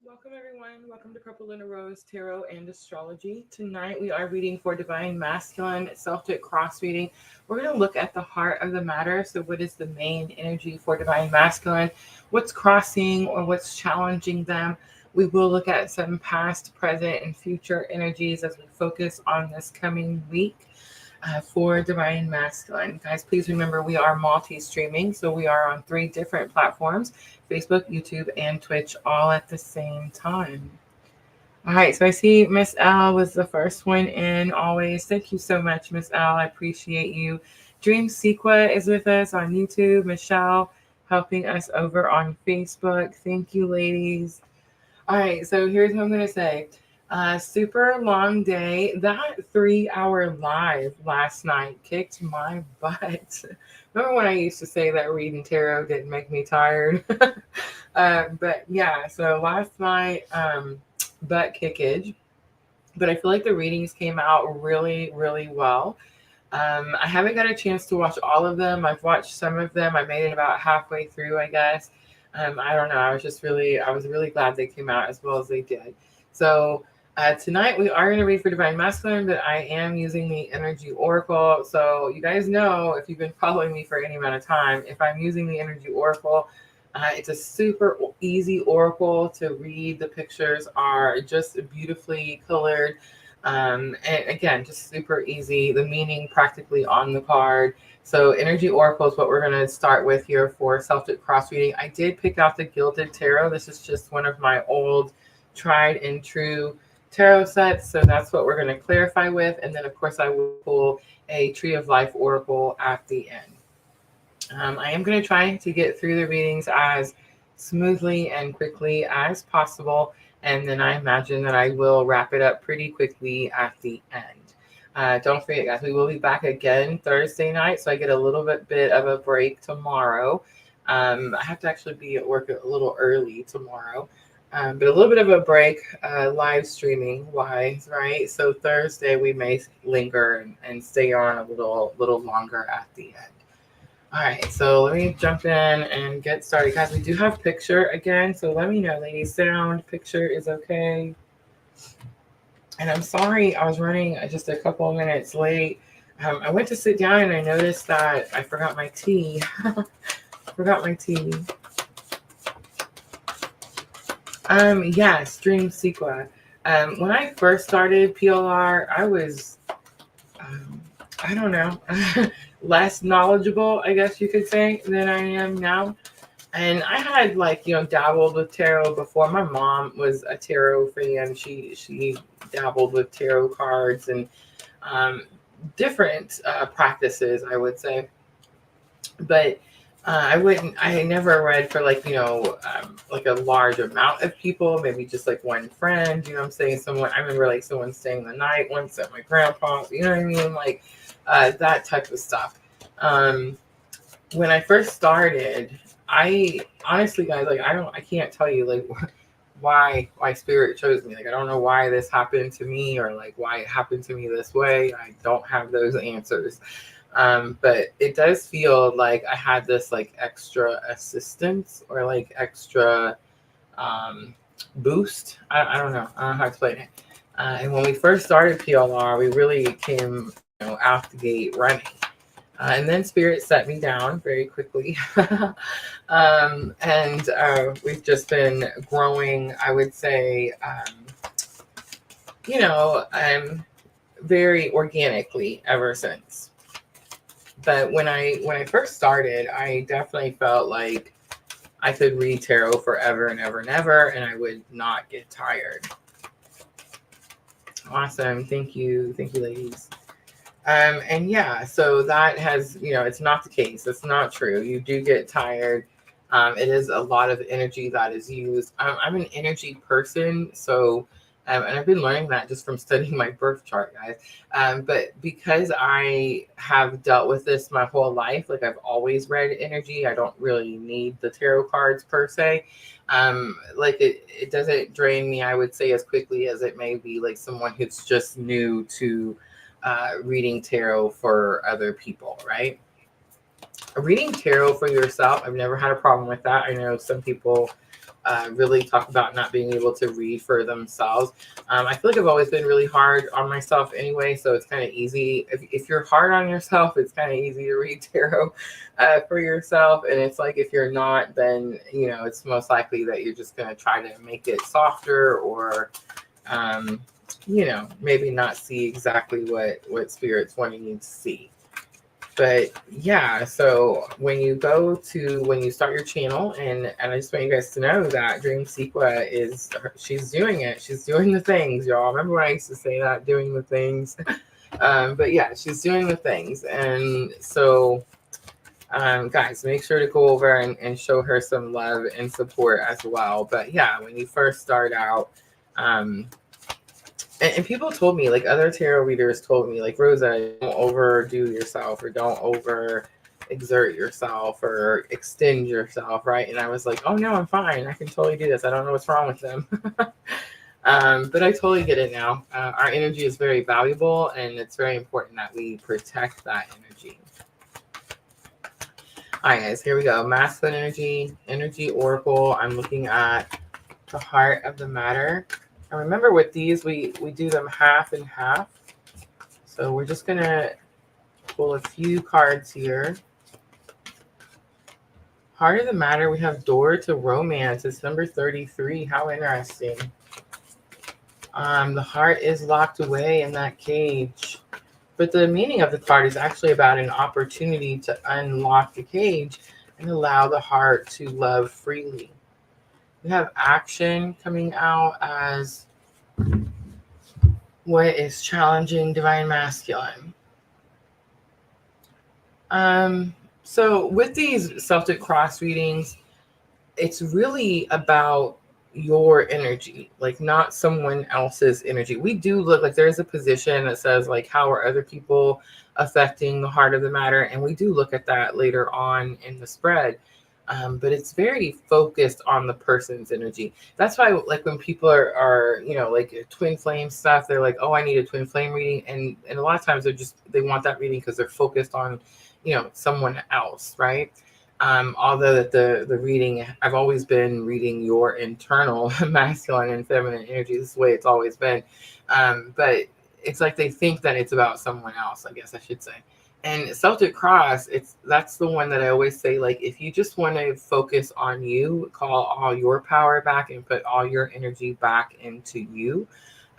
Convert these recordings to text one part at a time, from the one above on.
Welcome, everyone. Welcome to Purple Rose Tarot and Astrology. Tonight, we are reading for Divine Masculine Celtic Cross reading. We're going to look at the heart of the matter. So, what is the main energy for Divine Masculine? What's crossing or what's challenging them? We will look at some past, present, and future energies as we focus on this coming week. For Divine Masculine. Guys, please remember we are multi streaming. So we are on 3 different platforms: Facebook, YouTube, and Twitch, all at the same time. All right, so I see Miss L was the first one in always. Thank you so much, Miss L. I appreciate you. Dream Sequa is with us on YouTube. Michelle helping us over on Facebook. Thank you, ladies. All right, so here's what I'm going to say. Super long day. That 3 hour live last night kicked my butt. Remember when I used to say that reading tarot didn't make me tired? But yeah, so last night, butt kickage. But I feel like the readings came out really, really well. I haven't got a chance to watch all of them. I've watched some of them. I made it about halfway through, I guess. I don't know. I was really glad they came out as well as they did. So tonight we are going to read for Divine Masculine, but I am using the Energy Oracle. So you guys know, if you've been following me for any amount of time, if I'm using the Energy Oracle, it's a super easy oracle to read. The pictures are just beautifully colored. And again, just super easy. The meaning practically on the card. So Energy Oracle is what we're going to start with here for Celtic Cross reading. I did pick out the Gilded Tarot. This is just one of my old tried and true tarot sets. So that's what we're going to clarify with. And then, of course, I will pull a Tree of Life Oracle at the end. I am going to try to get through the readings as smoothly and quickly as possible. And then I imagine that I will wrap it up pretty quickly at the end. Don't forget, guys, we will be back again Thursday night. So I get a little bit of a break tomorrow. I have to actually be at work a little early tomorrow. But a little bit of a break, live streaming wise, right? So Thursday we may linger and stay on a little longer at the end. All right, so let me jump in and get started. Guys, we do have picture again, so let me know, ladies. Sound, picture is okay. And I'm sorry I was running just a couple of minutes late. I went to sit down and I noticed that I forgot my tea. Forgot my tea. Yes, Dream Sequa. When I first started PLR, I was, I don't know, less knowledgeable, I guess you could say, than I am now. And I had dabbled with tarot before. My mom was a tarot fan. She dabbled with tarot cards and different practices, I would say. But I never read for like a large amount of people, maybe just like one friend, you know what I'm saying? I remember like someone staying the night once at my grandpa's, you know what I mean? Like that type of stuff. When I first started, I honestly, guys, like I can't tell you like why spirit chose me. Like I don't know why this happened to me or like why it happened to me this way. I don't have those answers. But it does feel like I had this like extra assistance or like extra boost. I don't know. I don't know how to explain it. And when we first started PLR, we really came, out the gate running. And then Spirit set me down very quickly. And we've just been growing, I would say, very organically ever since. But when I first started, I definitely felt like I could read tarot forever and ever and ever, and I would not get tired. Awesome. Thank you, ladies. And yeah, so that has, it's not the case. It's not true. You do get tired. It is a lot of energy that is used. I'm an energy person, so and I've been learning that just from studying my birth chart, guys. But because I have dealt with this my whole life, like I've always read energy, I don't really need the tarot cards per se. Like it doesn't drain me, I would say, as quickly as it may be like someone who's just new to reading tarot for other people, right? Reading tarot for yourself, I've never had a problem with that. I know some people really talk about not being able to read for themselves. I feel like I've always been really hard on myself anyway, so it's kind of easy. If you're hard on yourself, it's kind of easy to read tarot for yourself. And it's like if you're not, then, you know, it's most likely that you're just going to try to make it softer or, you know, maybe not see exactly what Spirit's wanting you to see. But yeah, so when you start your channel, and I just want you guys to know that Dream Sequa she's doing it. She's doing the things, y'all. Remember when I used to say that, doing the things? But yeah, she's doing the things. And so, guys, make sure to go over and show her some love and support as well. But yeah, when you first start out, and people told me, like other tarot readers told me, like, Rosa, don't overdo yourself or don't over exert yourself or extend yourself, right? And I was like, oh no, I'm fine. I can totally do this. I don't know what's wrong with them. But I totally get it now. Our energy is very valuable, and it's very important that we protect that energy. All right, guys, here we go. Masculine energy oracle. I'm looking at the heart of the matter. And remember with these, we do them half and half. So we're just going to pull a few cards here. Heart of the matter, we have door to romance. It's number 33. How interesting. The heart is locked away in that cage. But the meaning of the card is actually about an opportunity to unlock the cage and allow the heart to love freely. We have action coming out as what is challenging Divine Masculine. So with these Celtic Cross readings, it's really about your energy, like not someone else's energy. We do look like there's a position that says like, how are other people affecting the heart of the matter? And we do look at that later on in the spread. But it's very focused on the person's energy. That's why, like, when people are you know, like twin flame stuff, they're like, oh, I need a twin flame reading. And a lot of times they want that reading because they're focused on, you know, someone else, right? Although that the reading, I've always been reading your internal masculine and feminine energy. This is the way it's always been. But it's like they think that it's about someone else, I guess I should say. And Celtic Cross, that's the one that I always say, like, if you just want to focus on you, call all your power back and put all your energy back into you,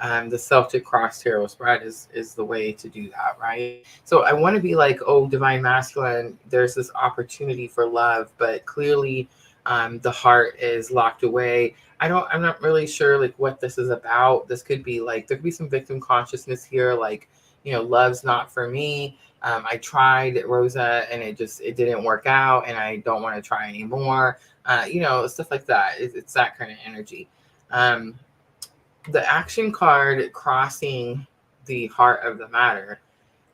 the Celtic Cross Tarot spread is the way to do that, right? So I want to be like, oh, Divine Masculine, there's this opportunity for love, but clearly the heart is locked away. I'm not really sure like what this is about. This could be like, there could be some victim consciousness here, like, you know, love's not for me. I tried Rosa and it didn't work out, and I don't want to try anymore. You know, stuff like that. It's that kind of energy. The action card crossing the heart of the matter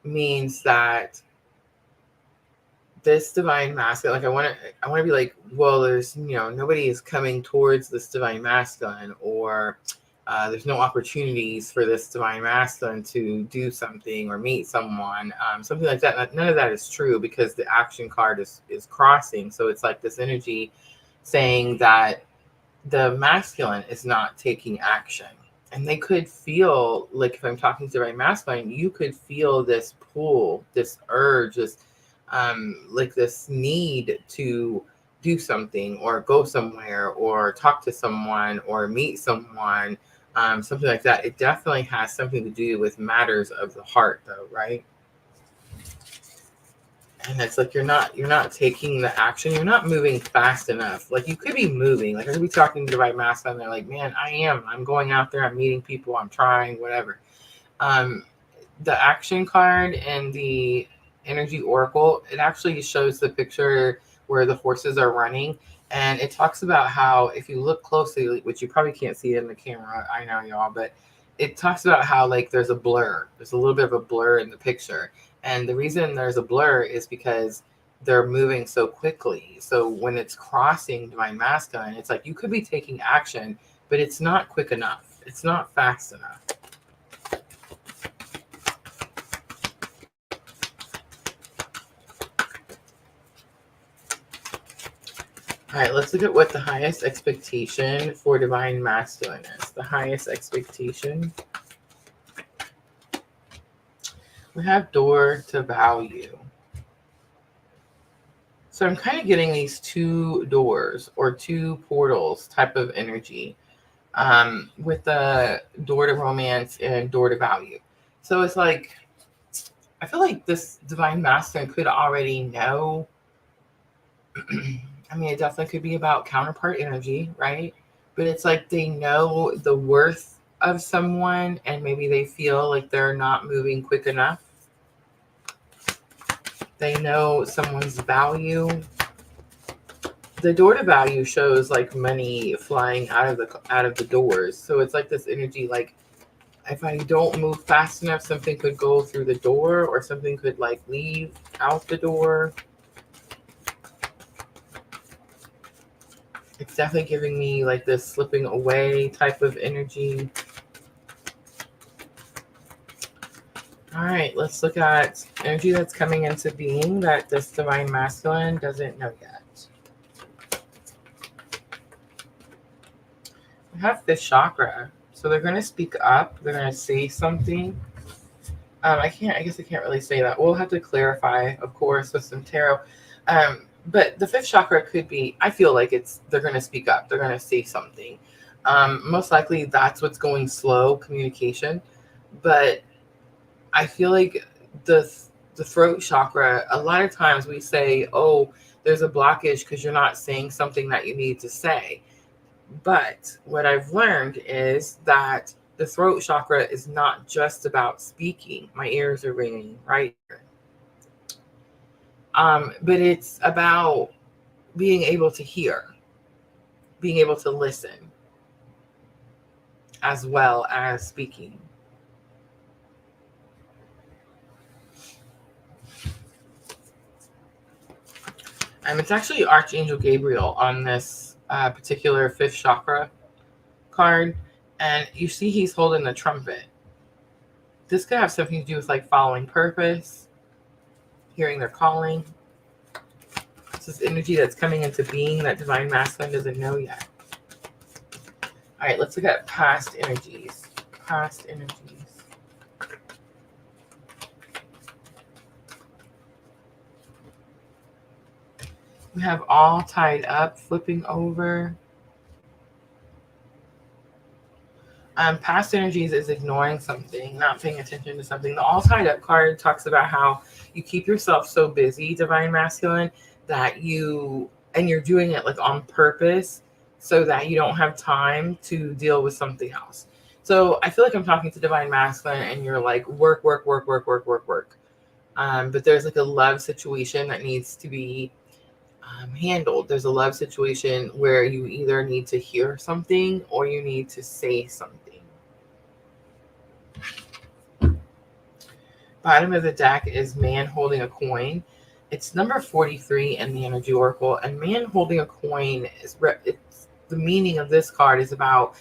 means that this Divine Masculine, like I want to be like, well, there's, you know, nobody is coming towards this Divine Masculine, or there's no opportunities for this Divine Masculine to do something or meet someone, something like that. None of that is true because the action card is crossing. So it's like this energy saying that the masculine is not taking action. And they could feel like, if I'm talking to Divine Masculine, you could feel this pull, this urge, this like this need to do something or go somewhere or talk to someone or meet someone, something like that. It definitely has something to do with matters of the heart, though, right? And it's like you're not taking the action. You're not moving fast enough. Like you could be moving. Like I could be talking to the right master, and they're like, "Man, I'm going out there. I'm meeting people. I'm trying whatever." The action card and the energy oracle, it actually shows the picture where the horses are running, and it talks about how if you look closely, which you probably can't see in the camera, I know y'all, but it talks about how like there's a little bit of a blur in the picture. And the reason there's a blur is because they're moving so quickly. So when it's crossing Divine Masculine, it's like you could be taking action, but it's not quick enough. It's not fast enough. All right, let's look at what the highest expectation for divine masculine is. The highest expectation. We have door to value. So I'm kind of getting these two doors or two portals type of energy with the door to romance and door to value. So it's like, I feel like this divine masculine could already know. I mean, it definitely could be about counterpart energy, right? But it's like they know the worth of someone and maybe they feel like they're not moving quick enough. They know someone's value. The door to value shows like money flying out of the doors. So it's like this energy like if I don't move fast enough, something could go through the door or something could like leave out the door. It's definitely giving me like this slipping away type of energy. All right, let's look at energy that's coming into being that this divine masculine doesn't know yet. We have fifth chakra. So they're going to speak up. They're going to say something. I guess I can't really say that. We'll have to clarify, of course, with some tarot. But the fifth chakra could be, I feel like they're going to speak up. They're going to say something. Most likely that's what's going slow, communication. But I feel like the throat chakra, a lot of times we say, oh, there's a blockage because you're not saying something that you need to say. But what I've learned is that the throat chakra is not just about speaking. My ears are ringing right here. But it's about being able to hear, being able to listen, as well as speaking. It's actually Archangel Gabriel on this particular fifth chakra card. And you see he's holding the trumpet. This could have something to do with like following purpose, hearing their calling. This is energy that's coming into being that divine masculine doesn't know yet. All right, let's look at past energies. Past energies. We have all tied up, flipping over. Past energies is ignoring something, not paying attention to something. The all tied up card talks about how you keep yourself so busy, divine masculine, that you're doing it like on purpose so that you don't have time to deal with something else. So I feel like I'm talking to divine masculine and you're like work. But there's like a love situation that needs to be handled. There's a love situation where you either need to hear something or you need to say something. Bottom of the deck is man holding a coin. It's number 43 in the energy oracle, and man holding a coin it's the meaning of this card is about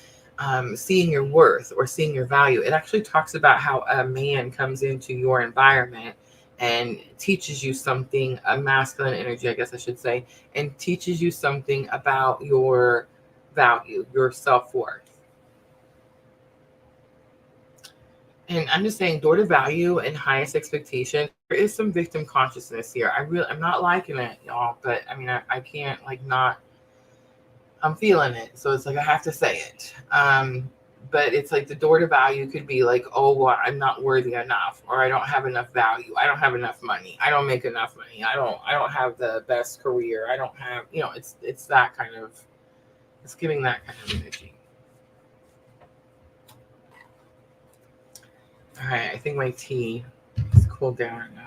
seeing your worth or seeing your value. It actually talks about how a man comes into your environment and teaches you something, a masculine energy, I guess I should say, and teaches you something about your value, your self-worth. And I'm just saying, door to value and highest expectation. There is some victim consciousness here. I'm not liking it, y'all. But I mean, I can't like not. I'm feeling it, so it's like I have to say it. But it's like the door to value could be like, oh, well, I'm not worthy enough, or I don't have enough value. I don't have enough money. I don't make enough money. I don't have the best career. I don't have, it's that kind of. It's giving that kind of energy. All right, I think my tea is cooled down enough.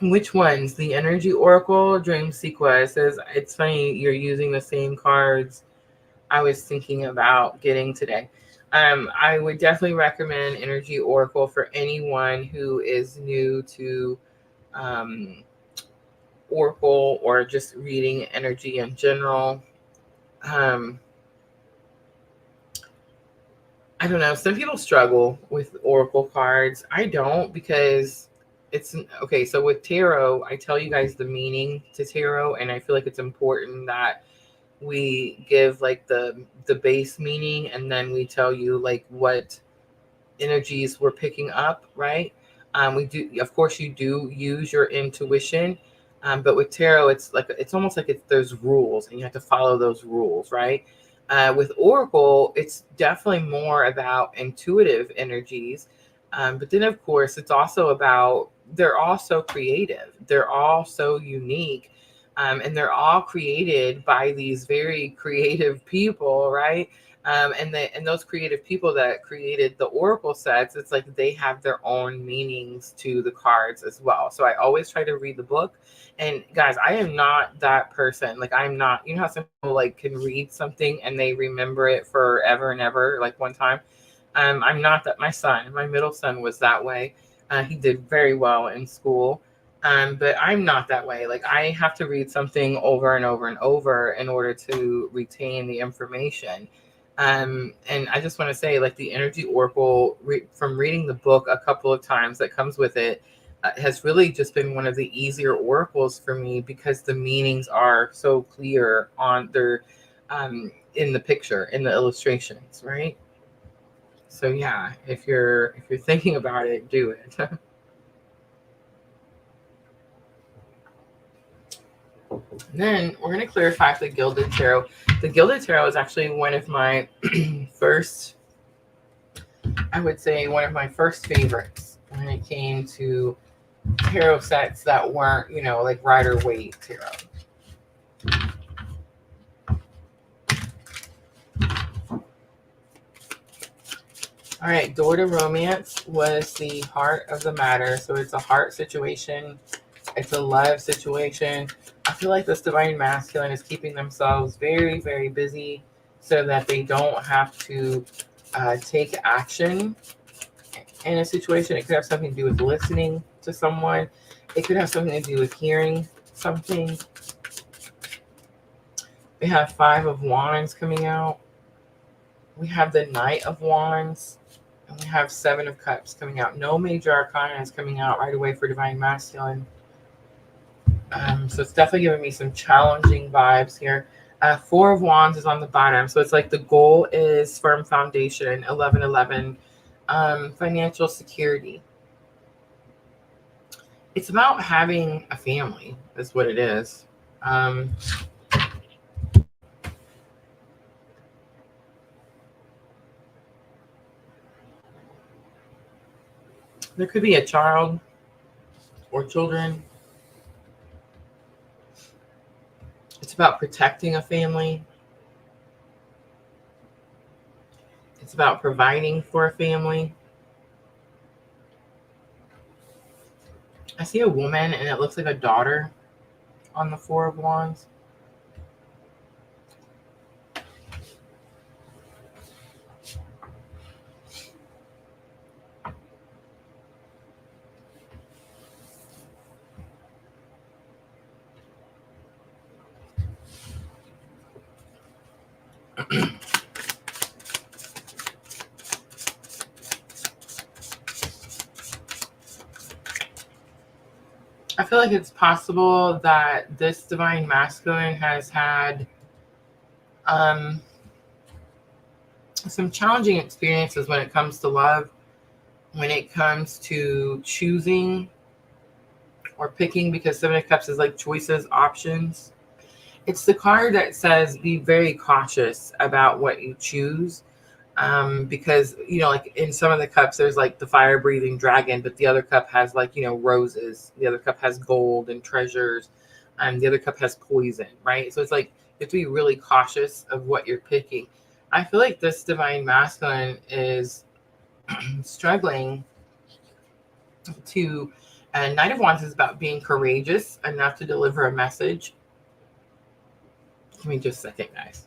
Which ones? The Energy Oracle, Dream Sequence. It says, it's funny you're using the same cards I was thinking about getting today. I would definitely recommend Energy Oracle for anyone who is new to Oracle or just reading energy in general. I don't know. Some people struggle with oracle cards. I don't, because it's okay. So with tarot, I tell you guys the meaning to tarot, and I feel like it's important that we give like the base meaning, and then we tell you like what energies we're picking up, right? We do, of course, you do use your intuition, but with tarot, it's almost like there's rules, and you have to follow those rules, right? With oracle, it's definitely more about intuitive energies, but then of course, it's also about they're all so creative, they're all so unique, and they're all created by these very creative people, right? And those creative people that created the oracle sets, it's like they have their own meanings to the cards as well. So I always try to read the book. And guys, I am not that person. Like, I'm not, you know how some people like can read something and they remember it forever and ever, like one time. I'm not that. My middle son was that way. He did very well in school. But I'm not that way. Like, I have to read something over and over and over in order to retain the information. And I just want to say, like, the energy oracle, from reading the book a couple of times that comes with it, has really just been one of the easier oracles for me, because the meanings are so clear on their in the picture, in the illustrations, right? So yeah, if you're thinking about it, do it. Then we're going to clarify the Gilded Tarot. The Gilded Tarot is actually one of my first, I would say, one of my first favorites when it came to tarot sets that weren't, like Rider Waite tarot. All right, Door to Romance was the heart of the matter. So it's a heart situation, it's a love situation. I feel like this Divine Masculine is keeping themselves very, very busy so that they don't have to take action in a situation. It could have something to do with listening to someone, it could have something to do with hearing something. We have Five of Wands coming out. We have the Knight of Wands. And we have Seven of Cups coming out. No major arcana is coming out right away for Divine Masculine. So it's definitely giving me some challenging vibes here. Four of Wands is on the bottom. So it's like the goal is firm foundation, 1111, financial security. It's about having a family, is what it is. There could be a child or children. It's about protecting a family. It's about providing for a family. I see a woman, and it looks like a daughter on the Four of Wands. I feel like it's possible that this Divine Masculine has had some challenging experiences when it comes to love, when it comes to choosing or picking, because Seven of Cups is like choices, options. It's the card that says be very cautious about what you choose. Because, like in some of the cups, there's like the fire breathing dragon, but the other cup has like, roses. The other cup has gold and treasures. The other cup has poison, right? So it's like you have to be really cautious of what you're picking. I feel like this Divine Masculine is struggling to, Knight of Wands is about being courageous enough to deliver a message. Give me just a second, guys.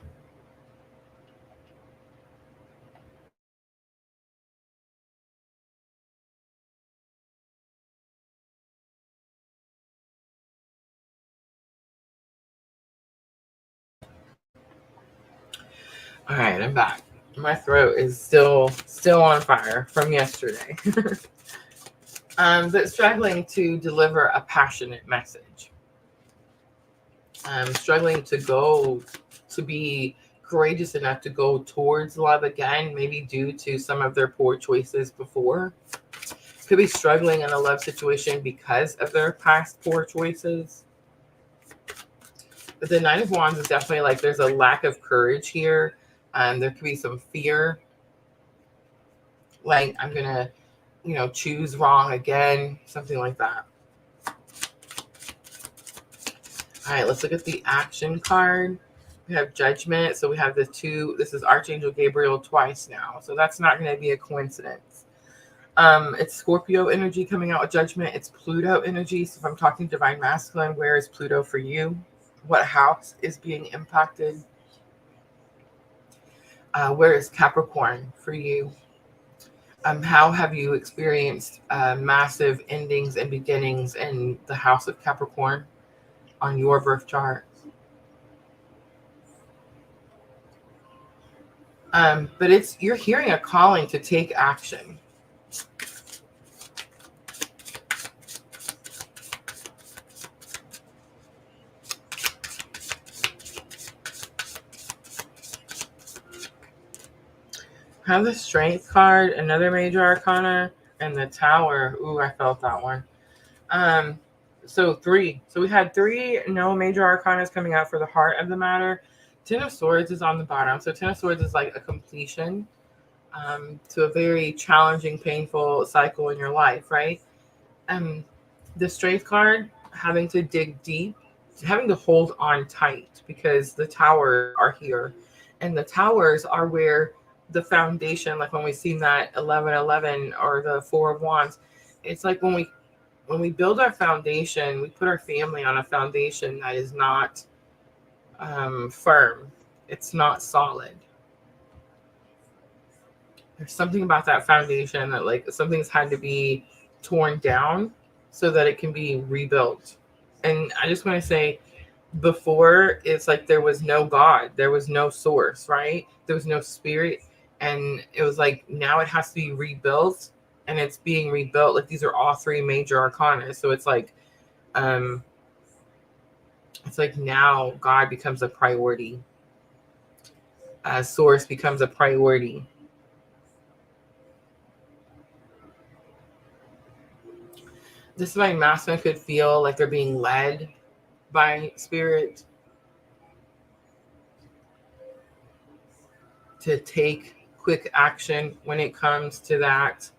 All right, I'm back. My throat is still on fire from yesterday. But struggling to deliver a passionate message. Struggling to be courageous enough to go towards love again, maybe due to some of their poor choices before. Could be struggling in a love situation because of their past poor choices. But the Nine of Wands is definitely like there's a lack of courage here. There could be some fear. Like, I'm going to, choose wrong again. Something like that. All right, let's look at the action card. We have Judgment. So we have the two. This is Archangel Gabriel twice now. So that's not going to be a coincidence. It's Scorpio energy coming out with Judgment. It's Pluto energy. So if I'm talking Divine Masculine, where is Pluto for you? What house is being impacted? Where is Capricorn for you? How have you experienced massive endings and beginnings in the house of Capricorn on your birth chart? But you're hearing a calling to take action. Have the Strength card, another major arcana, and the Tower. Ooh, I felt that one. So 3. So we had 3 no major arcanas coming out for the heart of the matter. Ten of Swords is on the bottom. So Ten of Swords is like a completion to a very challenging, painful cycle in your life, right? The Strength card, having to dig deep, having to hold on tight because the towers are here. And the towers are where the foundation, like when we seen that 1111 or the Four of Wands, it's like when we build our foundation, we put our family on a foundation that is not firm. It's not solid. There's something about that foundation that like something's had to be torn down so that it can be rebuilt. And I just want to say, before, it's like there was no God, there was no source, right? There was no spirit. And it was like now it has to be rebuilt, and it's being rebuilt. Like these are all 3 major arcana. So it's like now God becomes a priority. Source becomes a priority. This Divine Masculine could feel like they're being led by spirit to take quick action when it comes to that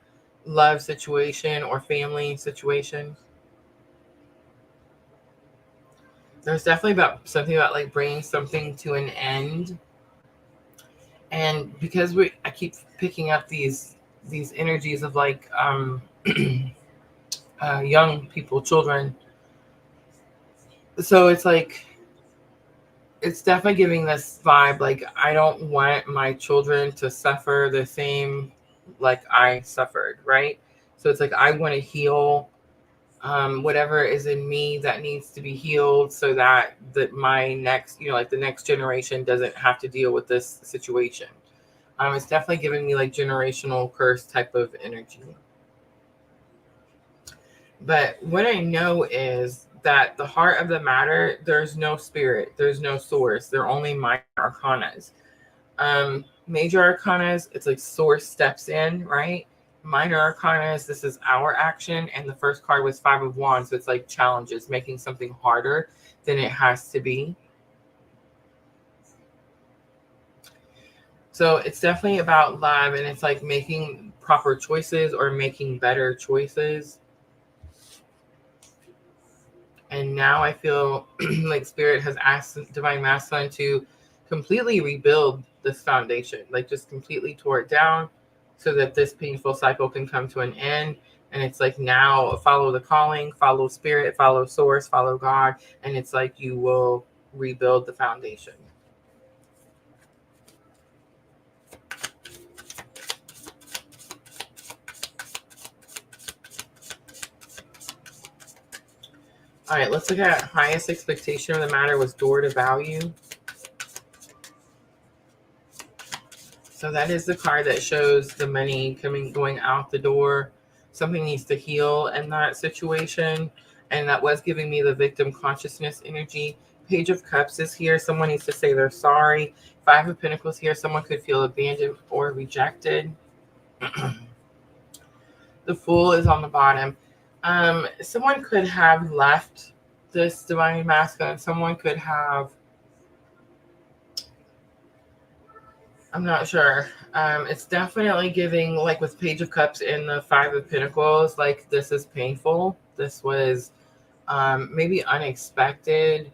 love situation or family situation. There's definitely something about like bringing something to an end. And because I keep picking up these energies of like young people, children. So it's like, it's definitely giving this vibe like I don't want my children to suffer the same like I suffered, right? So it's like I want to heal whatever is in me that needs to be healed so that my next, like the next generation doesn't have to deal with this situation. It's definitely giving me like generational curse type of energy. But what I know is that the heart of the matter, there's no spirit, there's no source. They're only minor arcanas. Major arcanas, it's like source steps in, right? Minor arcanas, this is our action. And the first card was 5 of Wands. So it's like challenges, making something harder than it has to be. So it's definitely about love, and it's like making proper choices or making better choices. And now I feel like Spirit has asked Divine Masculine to completely rebuild this foundation, like just completely tore it down so that this painful cycle can come to an end. And it's like now follow the calling, follow Spirit, follow Source, follow God. And it's like you will rebuild the foundation. All right, let's look at highest expectation of the matter was door to value. So that is the card that shows the money going out the door. Something needs to heal in that situation. And that was giving me the victim consciousness energy. Page of Cups is here. Someone needs to say they're sorry. Five of Pentacles here. Someone could feel abandoned or rejected. The Fool is on the bottom. Someone could have left this Divine Masculine. Someone could have, I'm not sure. It's definitely giving, like with Page of Cups and the Five of Pentacles, like this is painful. This was maybe unexpected.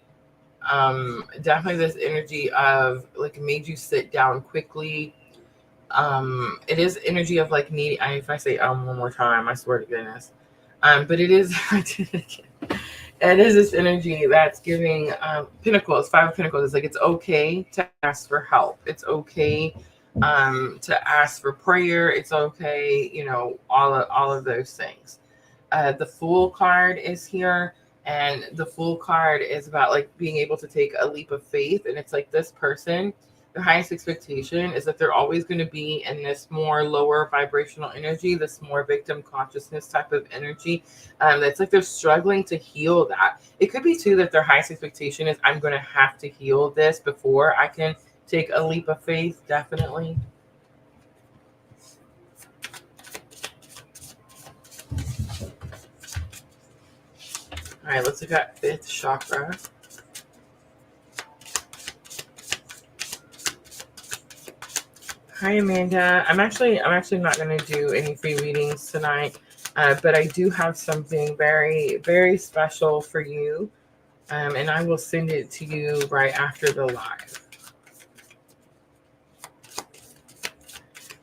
Definitely this energy of like made you sit down quickly. It is energy of like needing. If I say one more time, I swear to goodness. But it is. I did it again. It is this energy that's giving Pentacles, Five of Pentacles. It's like it's okay to ask for help. It's okay to ask for prayer. It's okay, you know, all of those things. The Fool card is here, and the Fool card is about like being able to take a leap of faith. And it's like this person, their highest expectation is that they're always going to be in this more lower vibrational energy, this more victim consciousness type of energy. That's like they're struggling to heal that. It could be too that their highest expectation is I'm going to have to heal this before I can take a leap of faith. Definitely. All right, let's look at fifth chakra. Hi, Amanda. I'm actually not going to do any free readings tonight, but I do have something very, very special for you, and I will send it to you right after the live.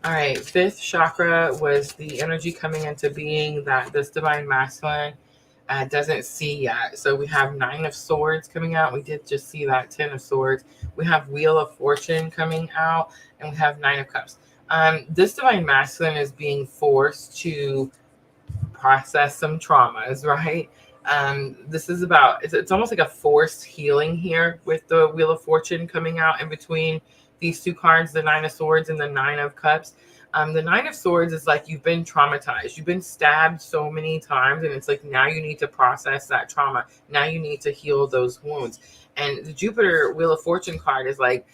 All right, fifth chakra was the energy coming into being that this Divine Masculine doesn't see yet. So we have Nine of Swords coming out. We did just see that 10 of Swords. We have Wheel of Fortune coming out, and we have Nine of Cups. This Divine Masculine is being forced to process some traumas, right? This is about, it's almost like a forced healing here with the Wheel of Fortune coming out in between these two cards, the Nine of Swords and the Nine of Cups. The Nine of Swords is like you've been traumatized. You've been stabbed so many times, and it's like now you need to process that trauma. Now you need to heal those wounds. And the Jupiter Wheel of Fortune card is like,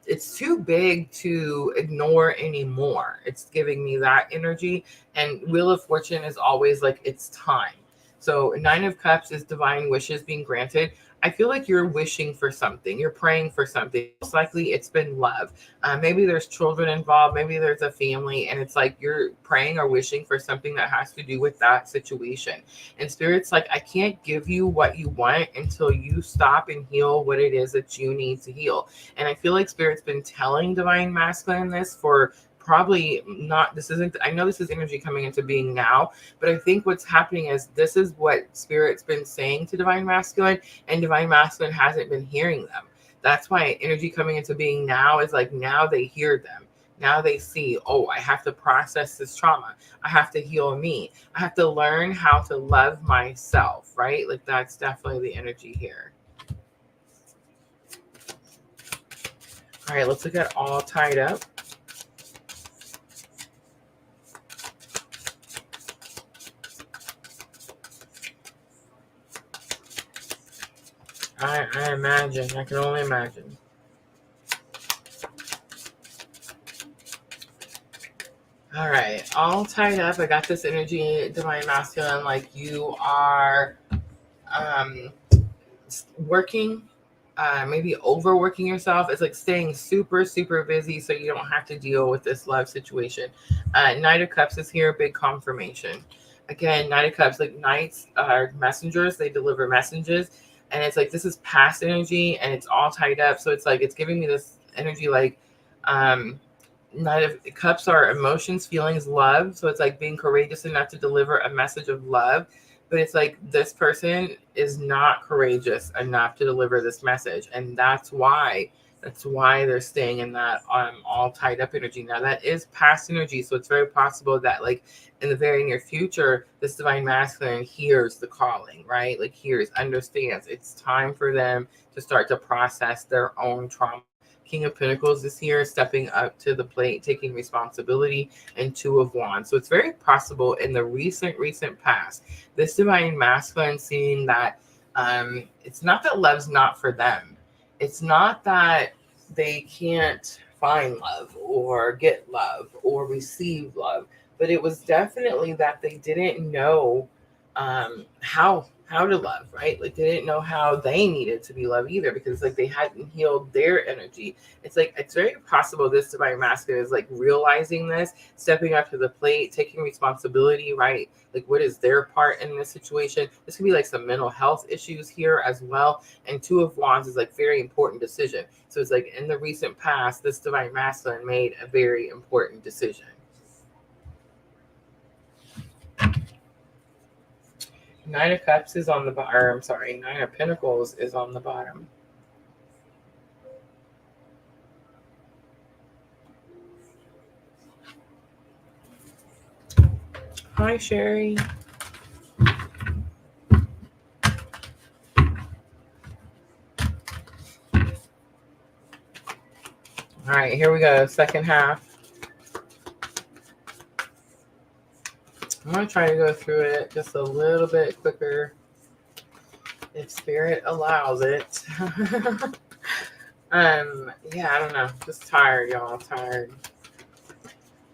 it's too big to ignore anymore. It's giving me that energy. And Wheel of Fortune is always like it's time. So Nine of Cups is divine wishes being granted. I feel like you're wishing for something. You're praying for something. Most likely it's been love. Maybe there's children involved. Maybe there's a family. And it's like you're praying or wishing for something that has to do with that situation. And Spirit's like, I can't give you what you want until you stop and heal what it is that you need to heal. And I feel like Spirit's been telling Divine Masculine this for probably not, this isn't, I know this is energy coming into being now, but I think what's happening is this is what Spirit's been saying to Divine Masculine, and Divine Masculine hasn't been hearing them. That's why energy coming into being now is like now they hear them. Now they see, oh, I have to process this trauma. I have to heal me. I have to learn how to love myself, right? Like that's definitely the energy here. All right, let's look at All Tied Up. I imagine. I can only imagine. All right. All tied up. I got this energy, Divine Masculine, like you are working, maybe overworking yourself. It's like staying super, super busy so you don't have to deal with this love situation. Knight of Cups is here. Big confirmation. Again, Knight of Cups, like knights are messengers. They deliver messages. And it's like, this is past energy and it's all tied up. So it's like, it's giving me this energy like, Knight of Cups are emotions, feelings, love. So it's like being courageous enough to deliver a message of love. But it's like this person is not courageous enough to deliver this message. And that's why they're staying in that all tied up energy. Now that is past energy. So it's very possible that like in the very near future, this Divine Masculine hears the calling, right? Like hears, understands. It's time for them to start to process their own trauma, King of Pentacles is here, stepping up to the plate, taking responsibility, and Two of Wands. So it's very possible in the recent past, this divine masculine seeing that it's not that love's not for them. It's not that they can't find love or get love or receive love, but it was definitely that they didn't know how to love, right? Like they didn't know how they needed to be loved either, because like they hadn't healed their energy. It's like it's very possible this divine masculine is like realizing this, stepping up to the plate, taking responsibility, right? Like what is their part in this situation? This could be like some mental health issues here as well. And Two of Wands is like very important decision. So it's like in the recent past, this divine masculine made a very important decision. Nine of Cups is on the bottom. I'm sorry, Nine of Pentacles is on the bottom. Hi, Sherry. All right, here we go. Second half. I'm going to try to go through it just a little bit quicker if Spirit allows it. Yeah, I don't know. Just tired, y'all. Tired.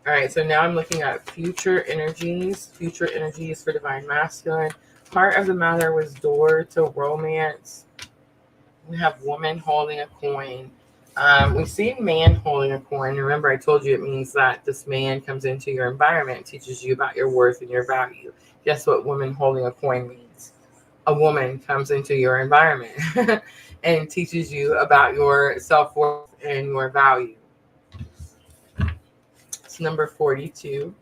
All right, so now I'm looking at future energies. Future energies for divine masculine. Heart of the matter was door to romance. We have woman holding a coin. We see man holding a coin. Remember, I told you it means that this man comes into your environment, teaches you about your worth and your value. Guess what woman holding a coin means? A woman comes into your environment and teaches you about your self-worth and your value. It's number 42.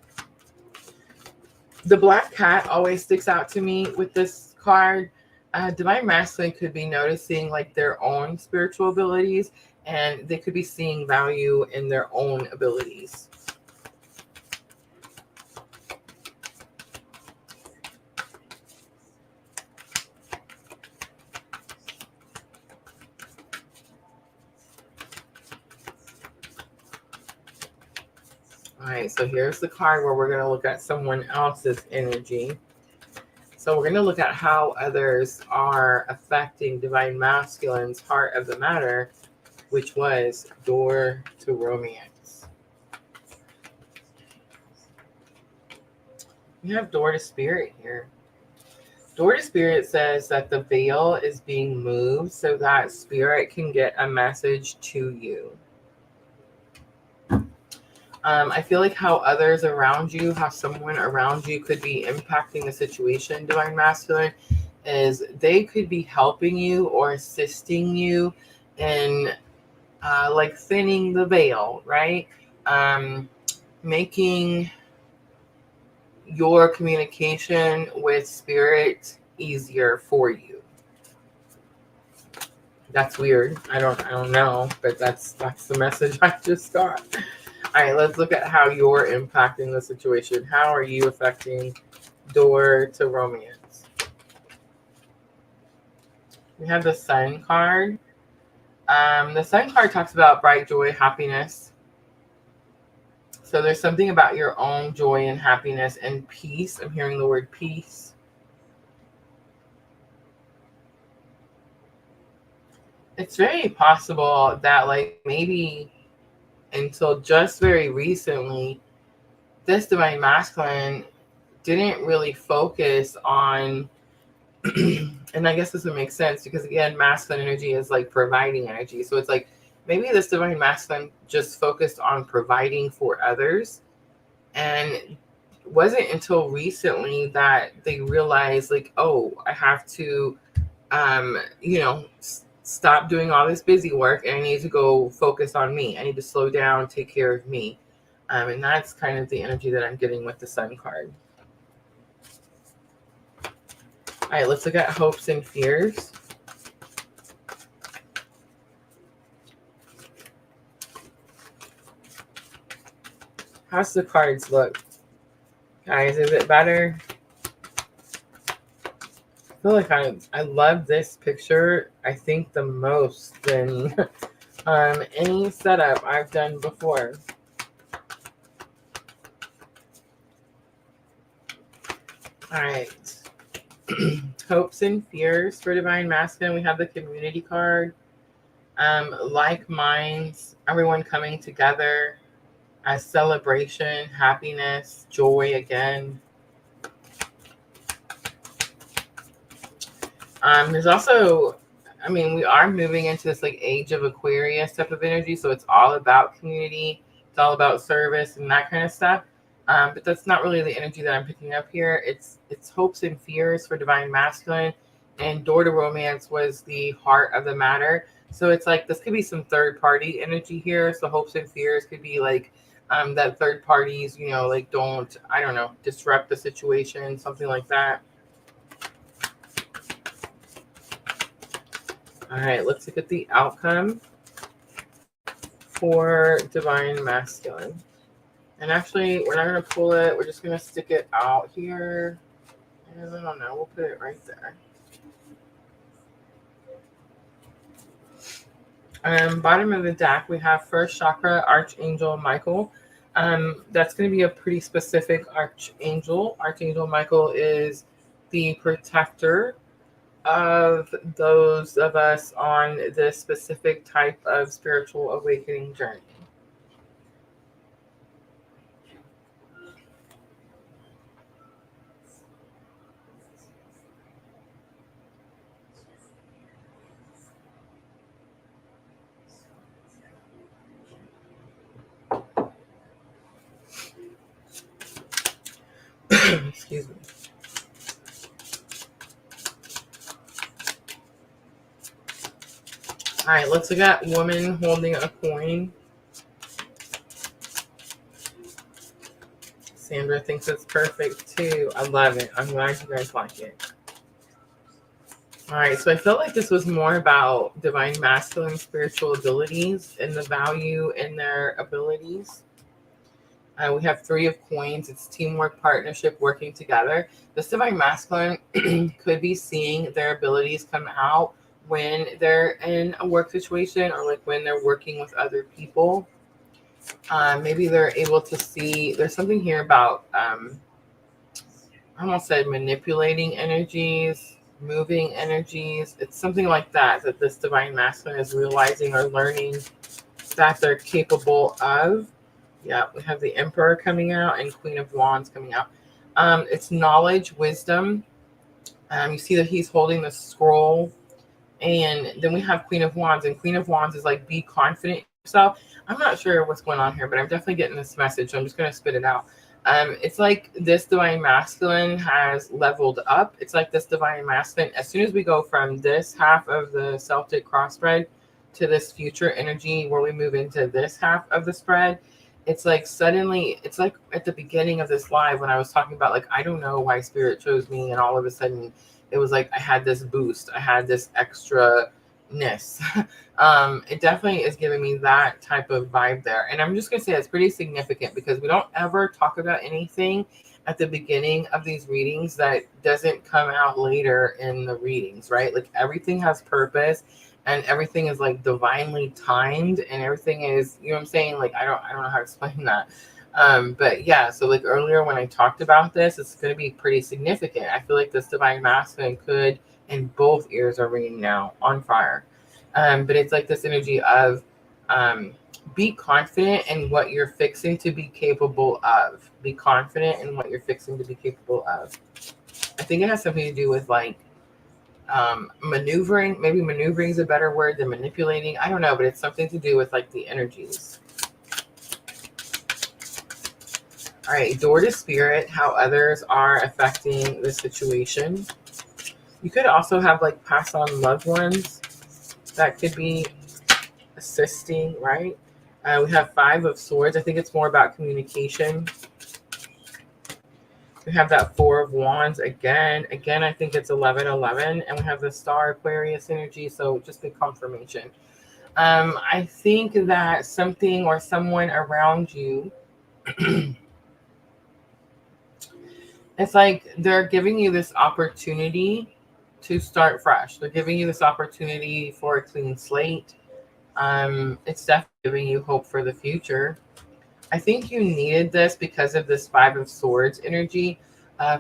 The black cat always sticks out to me with this card. Divine masculine could be noticing like their own spiritual abilities, and they could be seeing value in their own abilities. All right, so here's the card where we're going to look at someone else's energy. So we're going to look at how others are affecting divine masculine's heart of the matter, which was door to romance. We have door to spirit here. Door to spirit says that the veil is being moved so that spirit can get a message to you. I feel like how others around you, how someone around you could be impacting the situation, divine masculine, is they could be helping you or assisting you in like thinning the veil, right? Making your communication with spirit easier for you. That's weird. I don't know, but that's the message I just got. All right, let's look at how you're impacting the situation. How are you affecting door to romance? We have the Sun card. The Sun card talks about bright joy, happiness. So there's something about your own joy and happiness and peace. I'm hearing the word peace. It's very possible that like maybe until just very recently, this divine masculine didn't really focus on, and I guess this would make sense because again, masculine energy is like providing energy. So it's like maybe this divine masculine just focused on providing for others, and it wasn't until recently that they realized like, oh, I have to, stop doing all this busy work and I need to go focus on me. I need to slow down, take care of me. And that's kind of the energy that I'm getting with the Sun card. All right, let's look at hopes and fears. How's the cards look? Guys, is it better? I feel like I love this picture, I think, the most than Any setup I've done before. All right. Hopes and fears for Divine Masculine. We have the community card. Like minds, everyone coming together as celebration, happiness, joy again. There's also, I mean, we are moving into this like age of Aquarius type of energy, so it's all about community, it's all about service and that kind of stuff. But that's not really the energy that I'm picking up here. It's hopes and fears for Divine Masculine, and door to romance was the heart of the matter. So it's like this could be some third party energy here. So hopes and fears could be like that third parties, like don't, I don't know, disrupt the situation, something like that. All right, let's look at the outcome for Divine Masculine. And actually, we're not going to pull it. We're just going to stick it out here. And I don't know. We'll put it right there. Bottom of the deck, we have first chakra, Archangel Michael. That's going to be a pretty specific archangel. Archangel Michael is the protector of those of us on this specific type of spiritual awakening journey. Excuse me. All right, let's look at woman holding a coin. Sandra thinks it's perfect too. I love it. I'm glad you guys like it. All right, so I felt like this was more about Divine Masculine spiritual abilities and the value in their abilities. We have 3 of coins. It's teamwork, partnership, working together. This Divine Masculine could be seeing their abilities come out when they're in a work situation or like when they're working with other people. Maybe they're able to see, there's something here about, I almost said manipulating energies, moving energies. It's something like that this Divine Masculine is realizing or learning that they're capable of. Yeah, we have the Emperor coming out and Queen of Wands coming out. It's knowledge, wisdom. You see that he's holding the scroll. And then we have Queen of Wands. And Queen of Wands is like, be confident in yourself. I'm not sure what's going on here, but I'm definitely getting this message. So I'm just going to spit it out. It's like this Divine Masculine has leveled up. It's like this Divine Masculine, as soon as we go from this half of the Celtic Cross spread to this future energy where we move into this half of the spread, it's like suddenly, it's like at the beginning of this live when I was talking about like, I don't know why Spirit chose me. And all of a sudden it was like, I had this boost. I had this extra-ness. It definitely is giving me that type of vibe there. And I'm just going to say it's pretty significant because we don't ever talk about anything at the beginning of these readings that doesn't come out later in the readings, right? Like everything has purpose. And everything is like divinely timed and everything is, you know what I'm saying? Like, I don't know how to explain that. But yeah, so like earlier when I talked about this, it's going to be pretty significant. I feel like this Divine Masculine could, and both ears are ringing now on fire. But it's like this energy of be confident in what you're fixing to be capable of. Be confident in what you're fixing to be capable of. I think it has something to do with like, maneuvering. Maybe maneuvering is a better word than manipulating. I don't know, but it's something to do with like the energies. All right, door to spirit, how others are affecting the situation. You could also have like pass on loved ones that could be assisting, right? We have 5 of swords. I think it's more about communication. We have that 4 of wands again. Again, I think it's 11-11. And we have the star Aquarius energy. So just a confirmation. I think that something or someone around you, it's like they're giving you this opportunity to start fresh. They're giving you this opportunity for a clean slate. It's definitely giving you hope for the future. I think you needed this because of this Five of Swords energy.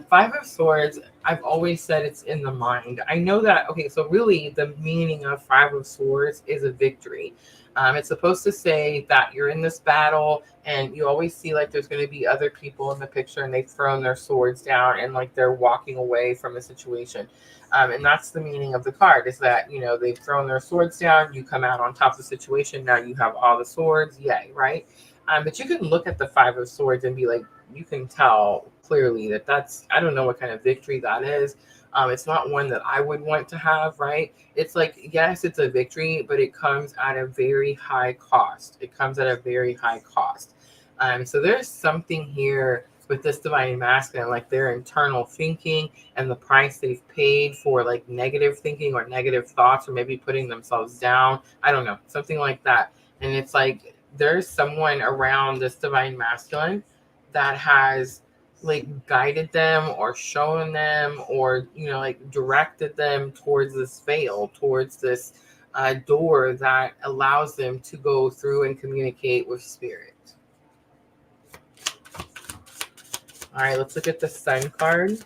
Five of Swords, I've always said it's in the mind. I know that, okay, so really the meaning of Five of Swords is a victory. It's supposed to say that you're in this battle and you always see like there's going to be other people in the picture and they've thrown their swords down and like they're walking away from a situation. And that's the meaning of the card is that, they've thrown their swords down. You come out on top of the situation. Now you have all the swords. Yay, right? But you can look at the Five of Swords and be like, you can tell clearly that I don't know what kind of victory that is. It's not one that I would want to have, right? It's like, yes, it's a victory, but it comes at a very high cost. It comes at a very high cost. So there's something here with this divine masculine, like their internal thinking and the price they've paid for like negative thinking or negative thoughts, or maybe putting themselves down. I don't know, something like that. And it's like, there's someone around this divine masculine that has like guided them or shown them or like directed them towards this veil, towards this door that allows them to go through and communicate with spirit. All right, let's look at the Sun card.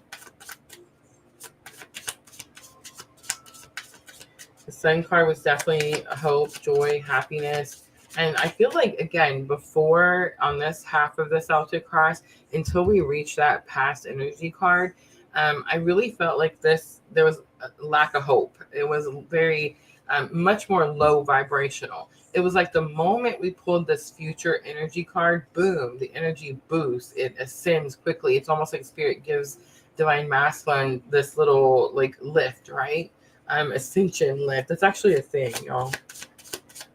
The Sun card was definitely hope, joy, happiness. And I feel like, again, before on this half of the Celtic Cross, until we reach that past energy card, I really felt like there was a lack of hope. It was very, much more low vibrational. It was like the moment we pulled this future energy card, boom, the energy boosts. It ascends quickly. It's almost like spirit gives divine masculine this little like lift, right? Ascension lift. That's actually a thing, y'all.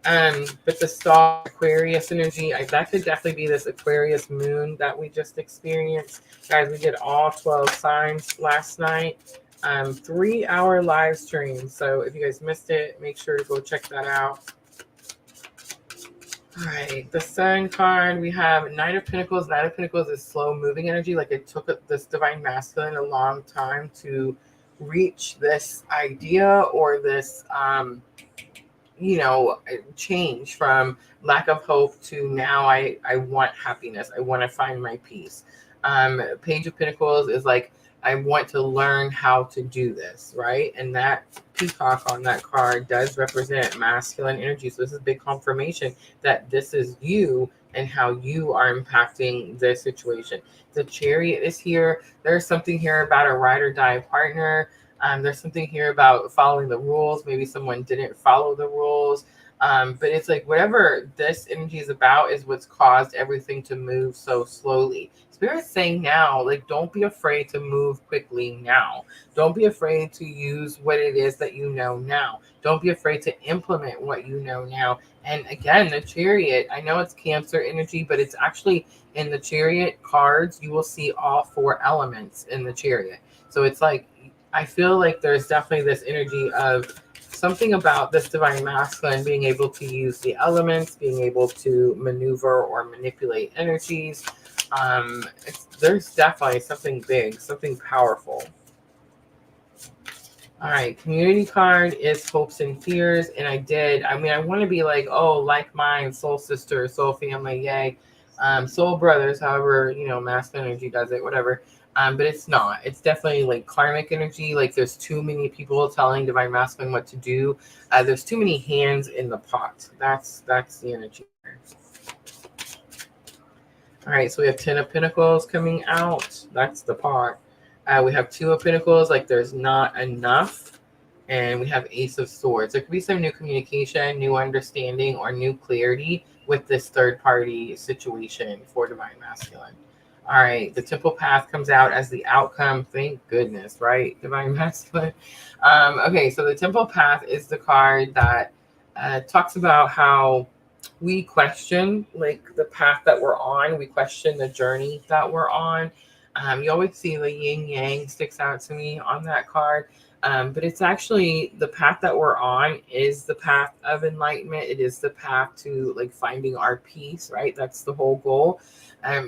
But the star Aquarius energy, that could definitely be this Aquarius moon that we just experienced. Guys, we did all 12 signs last night. 3-hour live stream. So if you guys missed it, make sure to go check that out. All right, the Sun card, we have Knight of Pentacles. Knight of Pentacles is slow moving energy. Like it took this divine masculine a long time to reach this idea or this change from lack of hope to now I want happiness. I want to find my peace. Page of Pentacles is like, I want to learn how to do this, right? And that peacock on that card does represent masculine energy. So this is a big confirmation that this is you and how you are impacting the situation. The Chariot is here. There's something here about a ride or die partner. There's something here about following the rules. Maybe someone didn't follow the rules. But it's like whatever this energy is about is what's caused everything to move so slowly. Spirit's saying now, like, don't be afraid to move quickly now. Don't be afraid to use what it is that you know now. Don't be afraid to implement what you know now. And again, the Chariot, I know it's Cancer energy, but it's actually in the Chariot cards, you will see all 4 elements in the Chariot. So it's like, I feel like there's definitely this energy of something about this divine masculine being able to use the elements, being able to maneuver or manipulate energies. There's definitely something big, something powerful. All right, community card is hopes and fears. And I want to be like, oh, like mine, soul sister, soul family, yay. Soul brothers, however, masculine energy does it, whatever. But it's not. It's definitely like karmic energy. Like there's too many people telling divine masculine what to do. There's too many hands in the pot. That's the energy. All right, so we have 10 of Pentacles coming out. That's the pot. We have 2 of Pentacles, like there's not enough. And we have Ace of Swords. There could be some new communication, new understanding, or new clarity with this third-party situation for divine masculine. All right, the Temple Path comes out as the outcome. Thank goodness, right? Divine masculine. Okay, so the Temple Path is the card that talks about how we question like the path that we're on. We question the journey that we're on. You always see the yin yang sticks out to me on that card. But it's actually the path that we're on is the path of enlightenment. It is the path to like finding our peace, right? That's the whole goal.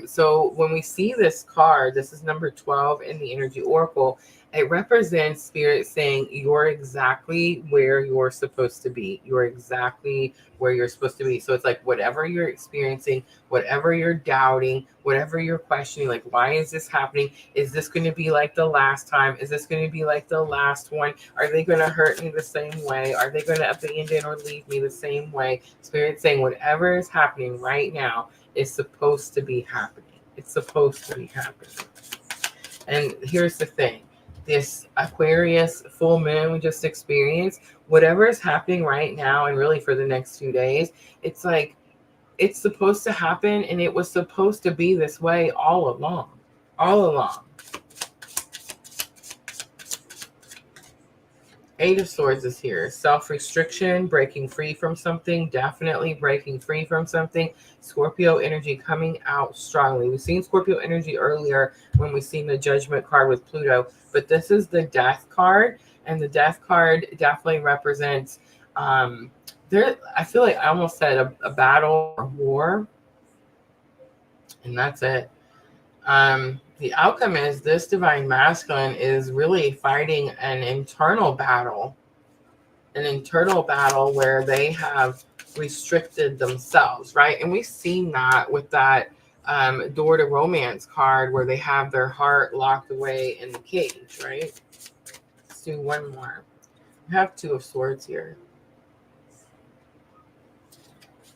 So when we see this card, this is number 12 in the energy oracle. It represents spirit saying you're exactly where you're supposed to be. You're exactly where you're supposed to be. So it's like whatever you're experiencing, whatever you're doubting, whatever you're questioning, like, why is this happening? Is this going to be like the last time? Is this going to be like the last one? Are they going to hurt me the same way? Are they going to abandon or leave me the same way? Spirit saying whatever is happening right now is supposed to be happening. It's supposed to be happening. And here's the thing. This Aquarius full moon we just experienced, whatever is happening right now and really for the next 2 days, it's like it's supposed to happen, and it was supposed to be this way all along. All along. 8 of Swords is here. Self-restriction, breaking free from something, definitely breaking free from something. Scorpio energy coming out strongly. We've seen Scorpio energy earlier when we've seen the Judgment card with Pluto, but this is the Death card, and the Death card definitely represents, I feel like I almost said a battle or war, and that's it. The outcome is this divine masculine is really fighting an internal battle where they have restricted themselves, right? And we've seen that with that door to romance card where they have their heart locked away in the cage, right? Let's do one more. We have 2 of Swords here.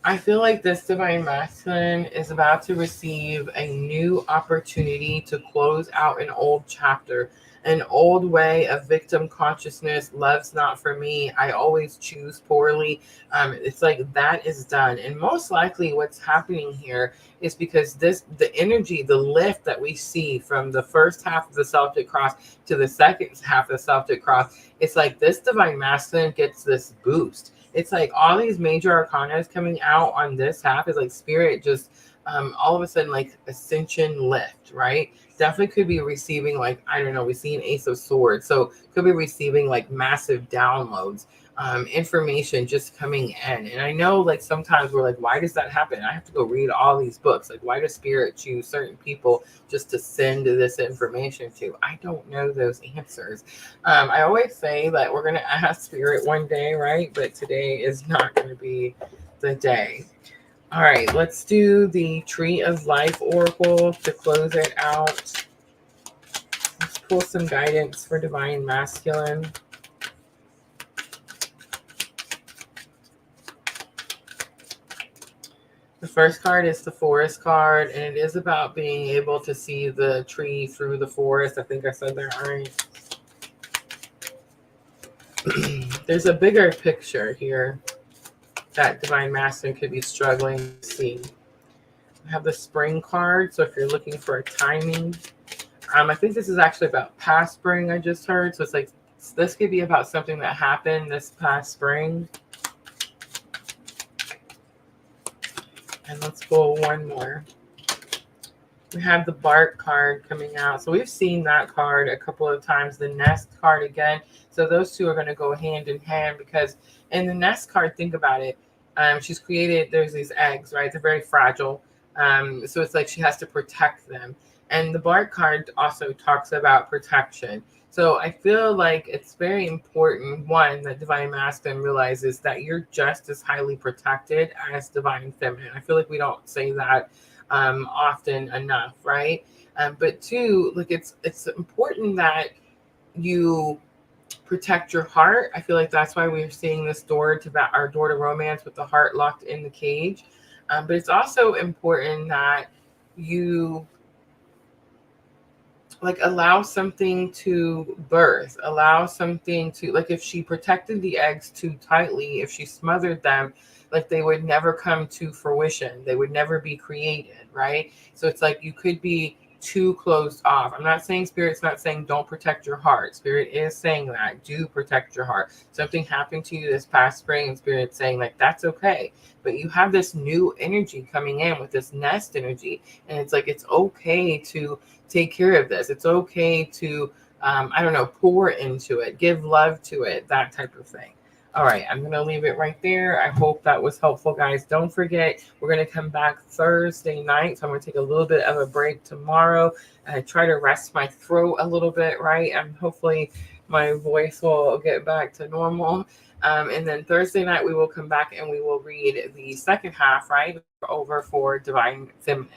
I feel like this divine masculine is about to receive a new opportunity to close out an old chapter, an old way of victim consciousness. Love's not for me. I always choose poorly. It's like that is done. And most likely what's happening here is because the energy, the lift that we see from the first half of the Celtic Cross to the second half of the Celtic Cross, it's like this divine masculine gets this boost. It's like all these major arcana is coming out on this half is like spirit just all of a sudden like ascension lift, right? Definitely could be receiving like, I don't know, we've seen Ace of Swords. So could be receiving like massive downloads, information just coming in. And I know like sometimes we're like, why does that happen? I have to go read all these books. Like why does spirit choose certain people just to send this information to? I don't know those answers. I always say that we're going to ask spirit one day, right? But today is not going to be the day. All right, let's do the Tree of Life Oracle to close it out. Let's pull some guidance for Divine Masculine. The first card is the Forest card, and it is about being able to see the tree through the forest. I think I said that right. There's a bigger picture here that Divine Masculine could be struggling to see. I have the Spring card, so if you're looking for a timing, I think this is actually about past spring I just heard. So it's like this could be about something that happened this past spring. And let's pull one more. We have the Bark card coming out. So we've seen that card a couple of times. The Nest card again. So those two are going to go hand in hand because in the Nest card, think about it. She's created, there's these eggs, right? They're very fragile. So it's like she has to protect them. And the Bark card also talks about protection. So I feel like it's very important, one, that Divine Masculine realizes that you're just as highly protected as Divine Feminine. I feel like we don't say that often enough, right? But two, like it's important that you protect your heart. I feel like that's why we're seeing this door to our door to romance with the heart locked in the cage. But it's also important that you like allow something to birth, allow something to, like if she protected the eggs too tightly, if she smothered them, like they would never come to fruition. They would never be created, right? So it's like you could be too closed off. I'm not saying Spirit's not saying don't protect your heart. Spirit is saying that. Do protect your heart. Something happened to you this past spring and Spirit's saying like that's okay. But you have this new energy coming in with this Nest energy. And it's like it's okay to take care of this. It's okay to I don't know, pour into it, give love to it, that type of thing. All right, I'm going to leave it right there. I hope that was helpful, guys. Don't forget, we're going to come back Thursday night. So I'm going to take a little bit of a break tomorrow. Try to rest my throat a little bit, right? And hopefully my voice will get back to normal. And then Thursday night, we will come back and we will read the second half, right? Over for Divine Feminine.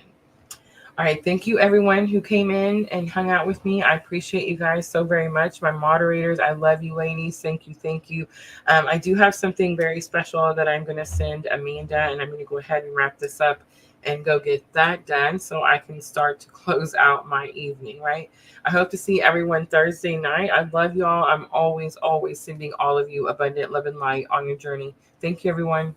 All right. Thank you, everyone who came in and hung out with me. I appreciate you guys so very much. My moderators, I love you, ladies. Thank you. Thank you. I do have something very special that I'm going to send Amanda, and I'm going to go ahead and wrap this up and go get that done so I can start to close out my evening, right? I hope to see everyone Thursday night. I love y'all. I'm always, always sending all of you abundant love and light on your journey. Thank you, everyone.